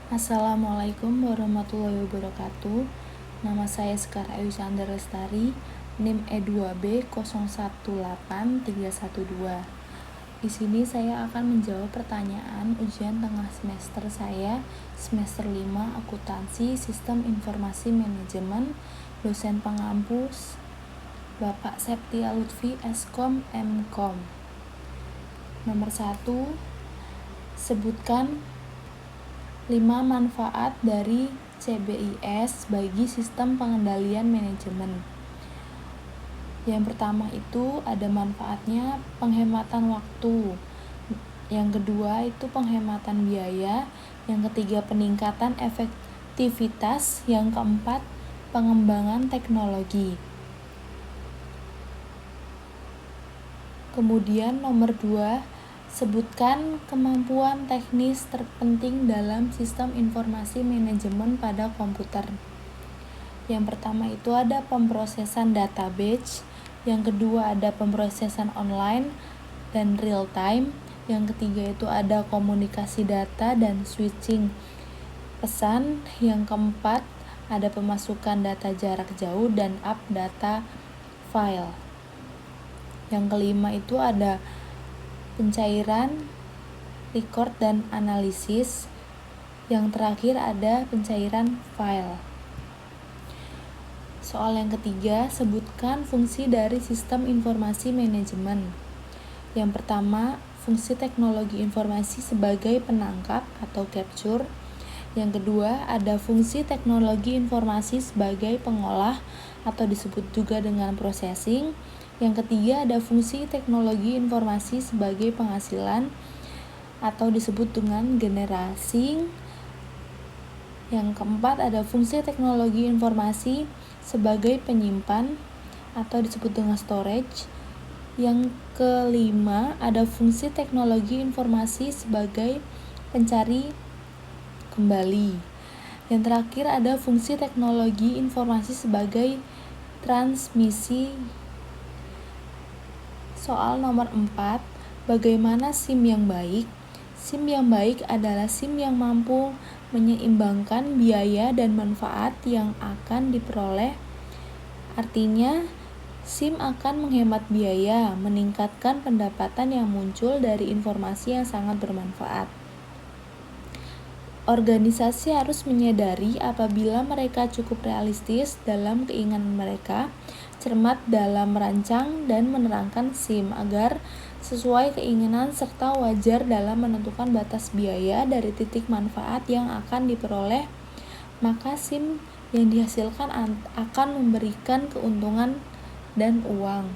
Assalamualaikum warahmatullahi wabarakatuh. Nama saya Sekar Ayu Chandra Lestari, NIM E2B018312. Di sini saya akan menjawab pertanyaan ujian tengah semester saya, semester 5 Akuntansi Sistem Informasi Manajemen, dosen pengampu Bapak Septia Lutfi, Eskom, Mkom. Nomor 1, sebutkan 5 manfaat dari CBIS bagi sistem pengendalian manajemen. Yang pertama itu ada manfaatnya penghematan waktu. Yang kedua itu penghematan biaya. Yang ketiga peningkatan efektivitas. Yang keempat pengembangan teknologi. Kemudian nomor 2, sebutkan kemampuan teknis terpenting dalam sistem informasi manajemen pada komputer. Yang pertama itu ada pemrosesan data batch, yang kedua ada pemrosesan online dan real time, yang ketiga itu ada komunikasi data dan switching pesan, yang keempat ada pemasukan data jarak jauh dan up data file. Yang kelima itu ada pencairan, record, dan analisis. Yang terakhir ada pencairan file. Soal yang ketiga, sebutkan fungsi dari sistem informasi manajemen. Yang pertama, fungsi teknologi informasi sebagai penangkap atau capture. Yang kedua, ada fungsi teknologi informasi sebagai pengolah atau disebut juga dengan processing. Yang ketiga, ada fungsi teknologi informasi sebagai penghasilan atau disebut dengan generasi. Yang keempat, ada fungsi teknologi informasi sebagai penyimpan atau disebut dengan storage. Yang kelima, ada fungsi teknologi informasi sebagai pencari kembali. Yang terakhir, ada fungsi teknologi informasi sebagai transmisi. Soal nomor 4, bagaimana SIM yang baik? SIM yang baik adalah SIM yang mampu menyeimbangkan biaya dan manfaat yang akan diperoleh. Artinya, SIM akan menghemat biaya, meningkatkan pendapatan yang muncul dari informasi yang sangat bermanfaat. Organisasi harus menyadari apabila mereka cukup realistis dalam keinginan mereka, cermat dalam merancang dan menerangkan SIM agar sesuai keinginan serta wajar dalam menentukan batas biaya dari titik manfaat yang akan diperoleh, maka SIM yang dihasilkan akan memberikan keuntungan dan uang.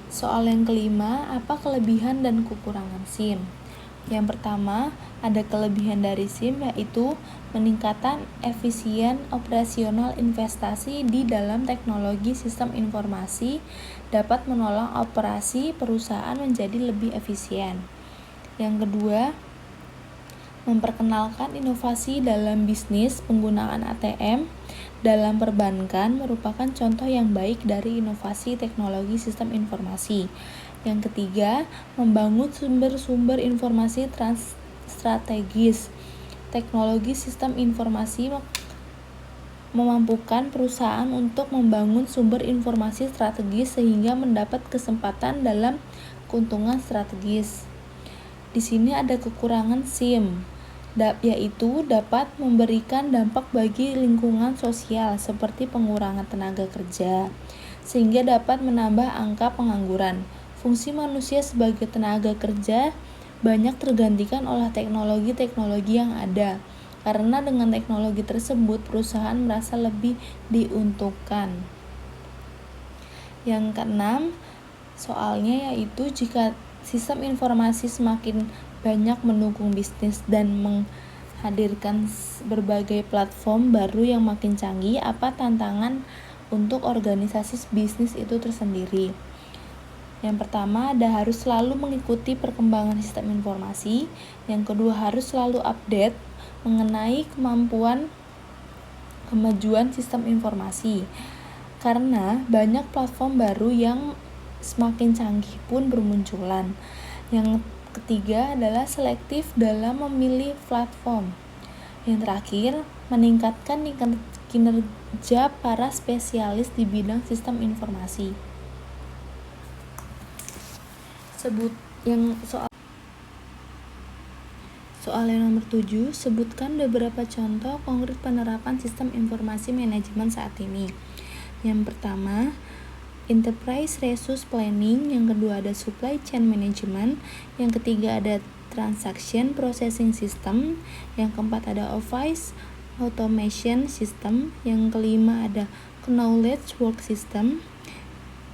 Soal yang kelima, apa kelebihan dan kekurangan SIM? Yang pertama, ada kelebihan dari SIM yaitu peningkatan efisien operasional investasi di dalam teknologi sistem informasi dapat menolong operasi perusahaan menjadi lebih efisien. Yang kedua, memperkenalkan inovasi dalam bisnis. Penggunaan ATM dalam perbankan merupakan contoh yang baik dari inovasi teknologi sistem informasi. Yang ketiga, membangun sumber-sumber informasi strategis. Teknologi sistem informasi memampukan perusahaan untuk membangun sumber informasi strategis sehingga mendapat kesempatan dalam keuntungan strategis. Di sini ada kekurangan SIM, yaitu dapat memberikan dampak bagi lingkungan sosial seperti pengurangan tenaga kerja, sehingga dapat menambah angka pengangguran. Fungsi manusia sebagai tenaga kerja banyak tergantikan oleh teknologi-teknologi yang ada. Karena dengan teknologi tersebut, perusahaan merasa lebih diuntungkan. Yang keenam, soalnya yaitu jika sistem informasi semakin banyak mendukung bisnis dan menghadirkan berbagai platform baru yang makin canggih, apa tantangan untuk organisasi bisnis itu tersendiri? Yang pertama, harus selalu mengikuti perkembangan sistem informasi. Yang kedua, harus selalu update mengenai kemajuan sistem informasi. Karena banyak platform baru yang semakin canggih pun bermunculan. Yang ketiga adalah selektif dalam memilih platform. Yang terakhir, meningkatkan kinerja para spesialis di bidang sistem informasi. Soal yang nomor 7, sebutkan beberapa contoh konkret penerapan sistem informasi manajemen saat ini. Yang pertama, Enterprise Resource Planning, yang kedua ada Supply Chain Management, yang ketiga ada Transaction Processing System, yang keempat ada Office Automation System, yang kelima ada Knowledge Work System,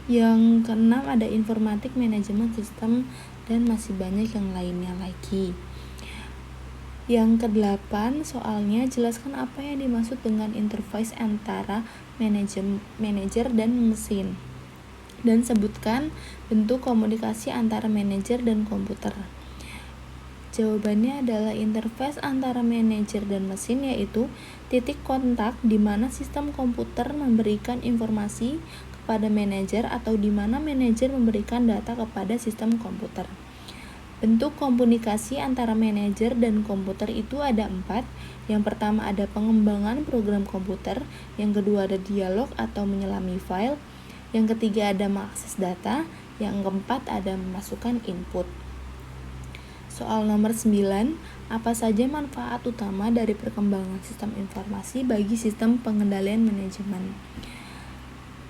yang keenam ada Informatic Management System, dan masih banyak yang lainnya lagi. Yang kedelapan, soalnya jelaskan apa yang dimaksud dengan interface antara manajer dan mesin, dan sebutkan bentuk komunikasi antara manajer dan komputer. Jawabannya adalah interface antara manajer dan mesin yaitu titik kontak di mana sistem komputer memberikan informasi kepada manajer atau di mana manajer memberikan data kepada sistem komputer. Bentuk komunikasi antara manajer dan komputer itu ada 4. Yang pertama ada pengembangan program komputer, yang kedua ada dialog atau menyelami file, yang ketiga ada mengakses data, yang keempat ada memasukkan input. Soal nomor 9, apa saja manfaat utama dari perkembangan sistem informasi bagi sistem pengendalian manajemen?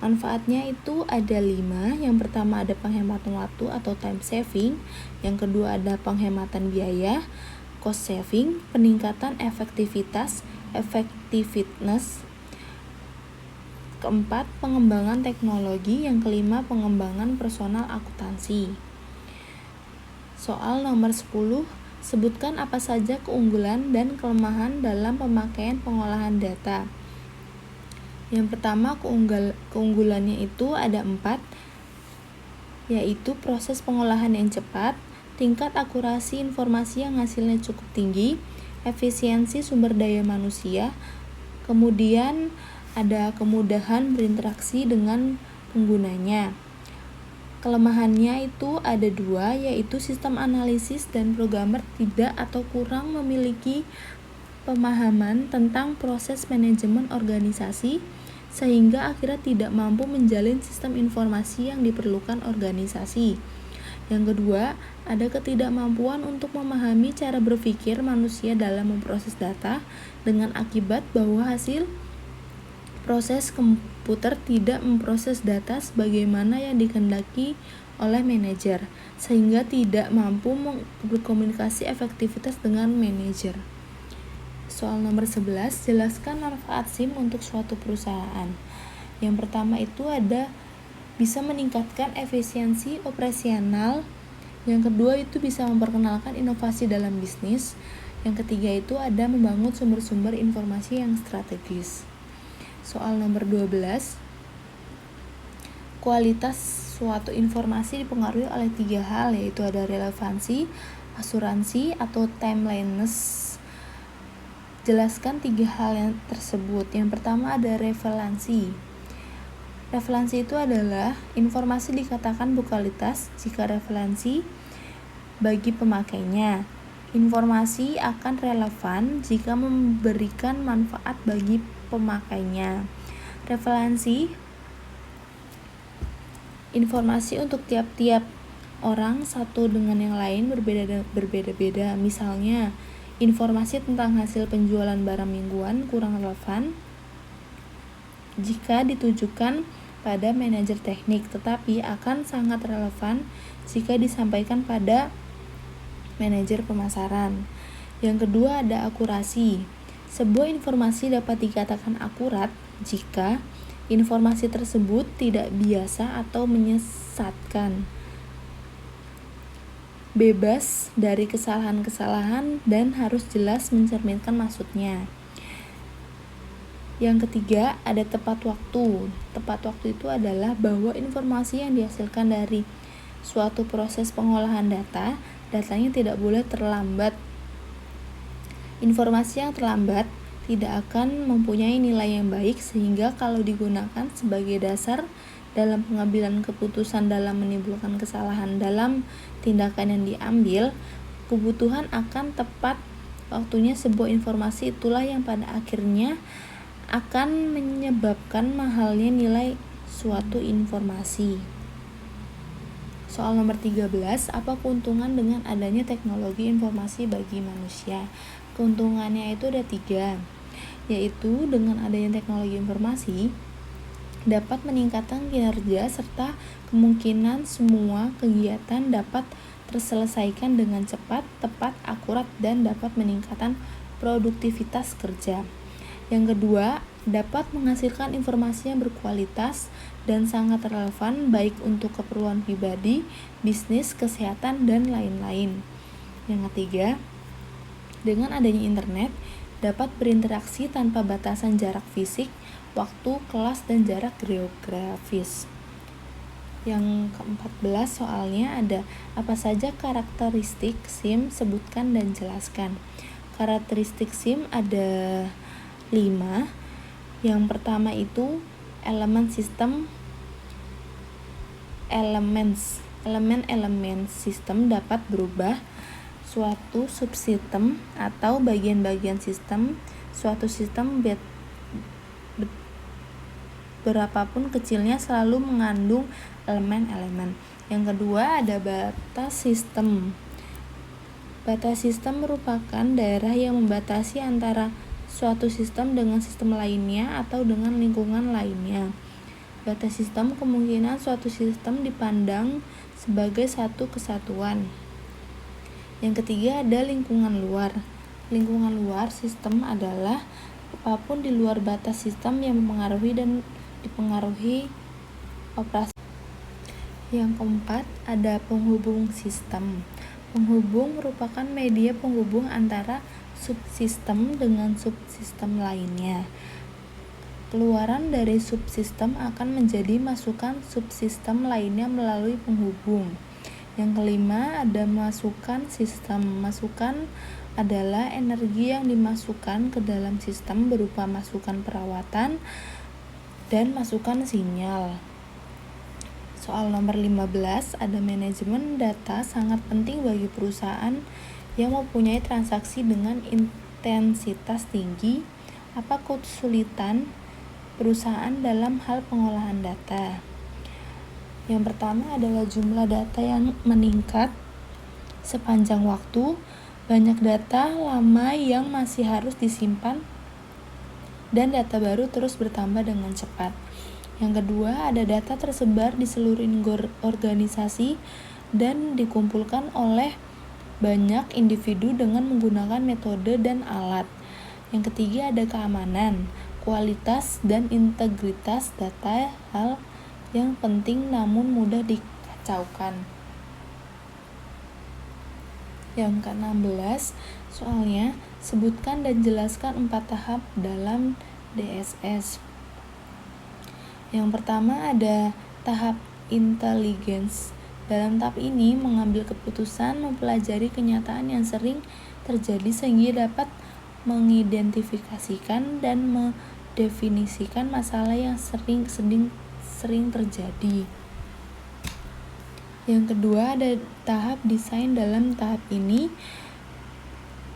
Manfaatnya itu ada 5. Yang pertama ada penghematan waktu atau time saving, yang kedua ada penghematan biaya, cost saving, peningkatan effectiveness, keempat pengembangan teknologi, yang kelima pengembangan personal akuntansi. Soal nomor 10, sebutkan apa saja keunggulan dan kelemahan dalam pemakaian pengolahan data. Yang pertama, keunggulannya itu ada 4, yaitu proses pengolahan yang cepat, tingkat akurasi informasi yang hasilnya cukup tinggi, efisiensi sumber daya manusia, kemudian ada kemudahan berinteraksi dengan penggunanya. Kelemahannya itu ada 2, yaitu sistem analisis dan programmer tidak atau kurang memiliki pemahaman tentang proses manajemen organisasi, sehingga akhirnya tidak mampu menjalin sistem informasi yang diperlukan organisasi. Yang kedua, ada ketidakmampuan untuk memahami cara berpikir manusia dalam memproses data, dengan akibat bahwa hasil proses komputer tidak memproses data sebagaimana yang dikehendaki oleh manajer, sehingga tidak mampu berkomunikasi efektivitas dengan manajer. Soal nomor 11, jelaskan manfaat SIM untuk suatu perusahaan. Yang pertama itu ada bisa meningkatkan efisiensi operasional. Yang kedua itu bisa memperkenalkan inovasi dalam bisnis. Yang ketiga itu ada membangun sumber-sumber informasi yang strategis. Soal nomor 12, kualitas suatu informasi dipengaruhi oleh 3 hal, yaitu ada relevansi, asuransi, atau timeliness. Jelaskan 3 hal yang tersebut. Yang pertama ada relevansi. Relevansi itu adalah informasi dikatakan berkualitas jika relevansi bagi pemakainya. Informasi akan relevan jika memberikan manfaat bagi pemakainya. Relevansi informasi untuk tiap-tiap orang satu dengan yang lain berbeda-beda. Misalnya, informasi tentang hasil penjualan barang mingguan kurang relevan jika ditujukan pada manajer teknik, tetapi akan sangat relevan jika disampaikan pada manajer pemasaran. Yang kedua ada akurasi. Sebuah informasi dapat dikatakan akurat jika informasi tersebut tidak biasa atau menyesatkan, bebas dari kesalahan-kesalahan, dan harus jelas mencerminkan maksudnya. Yang ketiga, ada tepat waktu. Tepat waktu itu adalah bahwa informasi yang dihasilkan dari suatu proses pengolahan datanya tidak boleh terlambat. Informasi yang terlambat tidak akan mempunyai nilai yang baik, sehingga kalau digunakan sebagai dasar dalam pengambilan keputusan dalam menimbulkan kesalahan dalam tindakan yang diambil, kebutuhan akan tepat waktunya sebuah informasi itulah yang pada akhirnya akan menyebabkan mahalnya nilai suatu informasi. Soal nomor 13, apa keuntungan dengan adanya teknologi informasi bagi manusia? Keuntungannya itu ada 3, yaitu dengan adanya teknologi informasi dapat meningkatkan kinerja serta kemungkinan semua kegiatan dapat terselesaikan dengan cepat, tepat, akurat, dan dapat meningkatkan produktivitas kerja. Yang kedua, dapat menghasilkan informasi yang berkualitas dan sangat relevan baik untuk keperluan pribadi, bisnis, kesehatan, dan lain-lain. Yang ketiga, dengan adanya internet dapat berinteraksi tanpa batasan jarak fisik, waktu, kelas, dan jarak geografis. Yang ke-14 soalnya ada apa saja karakteristik SIM, sebutkan dan jelaskan. Karakteristik SIM ada 5. Yang pertama itu elemen sistem dapat berubah suatu subsistem atau bagian-bagian sistem suatu sistem berapapun kecilnya selalu mengandung elemen-elemen. Yang kedua ada batas sistem. Batas sistem merupakan daerah yang membatasi antara suatu sistem dengan sistem lainnya atau dengan lingkungan lainnya. Batas sistem kemungkinan suatu sistem dipandang sebagai satu kesatuan. Yang ketiga ada lingkungan luar. Lingkungan luar sistem adalah apapun di luar batas sistem yang mempengaruhi dan dipengaruhi operasi. Yang keempat ada penghubung sistem. Penghubung merupakan media penghubung antara subsistem dengan subsistem lainnya. Keluaran dari subsistem akan menjadi masukan subsistem lainnya melalui penghubung. Yang kelima ada masukan sistem. Masukan adalah energi yang dimasukkan ke dalam sistem berupa masukan perawatan dan masukan sinyal. Soal nomor 15 ada manajemen data sangat penting bagi perusahaan yang mempunyai transaksi dengan intensitas tinggi. Apa kesulitan perusahaan dalam hal pengolahan data? Yang pertama adalah jumlah data yang meningkat sepanjang waktu, banyak data lama yang masih harus disimpan, dan data baru terus bertambah dengan cepat. Yang kedua, ada data tersebar di seluruh organisasi dan dikumpulkan oleh banyak individu dengan menggunakan metode dan alat. Yang ketiga, ada keamanan, kualitas, dan integritas data, hal yang penting namun mudah dikacaukan. Yang ke-16, soalnya sebutkan dan jelaskan 4 tahap dalam DSS. Yang pertama ada tahap intelligence. Dalam tahap ini mengambil keputusan, mempelajari kenyataan yang sering terjadi sehingga dapat mengidentifikasikan dan mendefinisikan masalah yang sering terjadi. Yang kedua ada tahap desain. Dalam tahap ini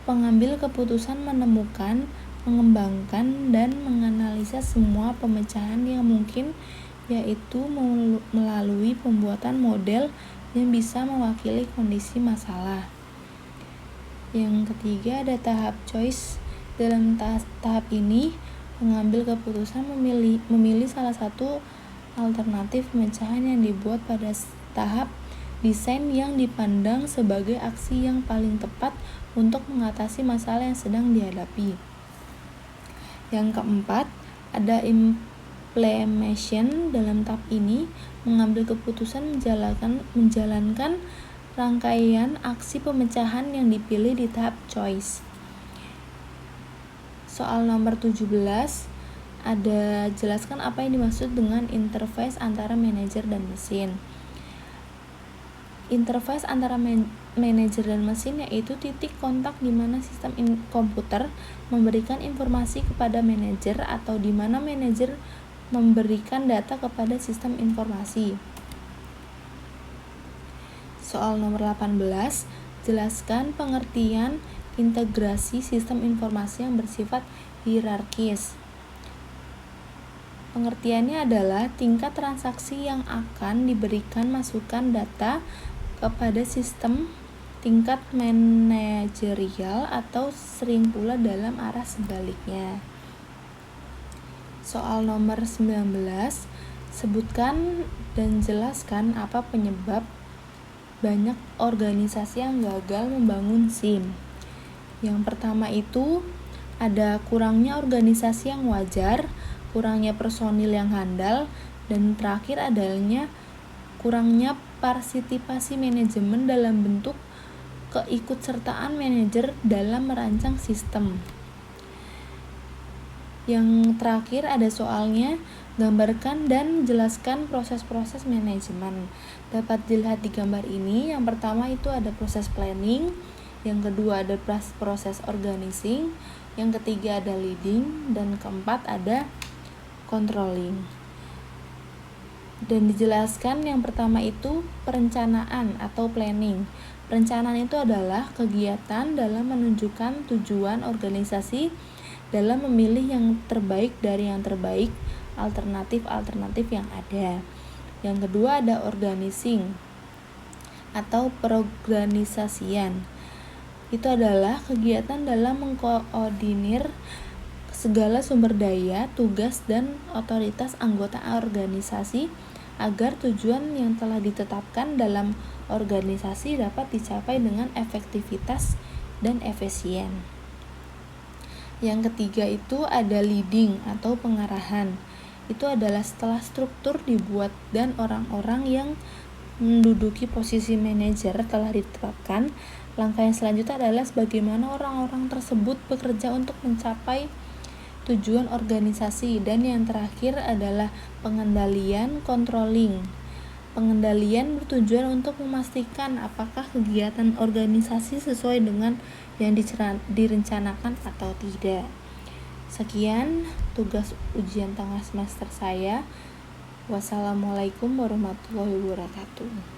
pengambil keputusan menemukan, mengembangkan, dan menganalisa semua pemecahan yang mungkin, yaitu melalui pembuatan model yang bisa mewakili kondisi masalah. Yang ketiga ada tahap choice. Dalam tahap ini pengambil keputusan memilih salah satu alternatif pemecahan yang dibuat pada tahap desain yang dipandang sebagai aksi yang paling tepat untuk mengatasi masalah yang sedang dihadapi. Yang keempat, ada implementation. Dalam tahap ini mengambil keputusan menjalankan rangkaian aksi pemecahan yang dipilih di tahap choice. Soal nomor 17 ada jelaskan apa yang dimaksud dengan interface antara manajer dan mesin. Interface antara manajer dan mesin, yaitu titik kontak di mana sistem komputer memberikan informasi kepada manajer atau di mana manajer memberikan data kepada sistem informasi. Soal nomor 18, jelaskan pengertian integrasi sistem informasi yang bersifat hierarkis. Pengertiannya adalah tingkat transaksi yang akan diberikan masukan data kepada sistem tingkat manajerial atau sering pula dalam arah sebaliknya. Soal nomor 19, sebutkan dan jelaskan apa penyebab banyak organisasi yang gagal membangun SIM. Yang pertama itu ada kurangnya organisasi yang wajar, kurangnya personil yang handal, dan terakhir adanya kurangnya partisipasi manajemen dalam bentuk keikutsertaan manajer dalam merancang sistem. Yang terakhir ada soalnya, gambarkan dan jelaskan proses-proses manajemen. Dapat dilihat di gambar ini, yang pertama itu ada proses planning, yang kedua ada proses organizing, yang ketiga ada leading, dan keempat ada controlling. Dan dijelaskan yang pertama itu perencanaan atau planning. Perencanaan itu adalah kegiatan dalam menunjukkan tujuan organisasi dalam memilih yang terbaik dari yang terbaik, alternatif-alternatif yang ada. Yang kedua ada organizing atau perorganisasian. Itu adalah kegiatan dalam mengkoordinir segala sumber daya, tugas, dan otoritas anggota organisasi agar tujuan yang telah ditetapkan dalam organisasi dapat dicapai dengan efektivitas dan efisien. Yang ketiga itu ada leading atau pengarahan. Itu adalah setelah struktur dibuat dan orang-orang yang menduduki posisi manajer telah ditetapkan, langkah yang selanjutnya adalah bagaimana orang-orang tersebut bekerja untuk mencapai tujuan organisasi, dan yang terakhir adalah pengendalian, controlling. Pengendalian bertujuan untuk memastikan apakah kegiatan organisasi sesuai dengan yang direncanakan atau tidak. Sekian tugas ujian tengah semester saya. Wassalamualaikum warahmatullahi wabarakatuh.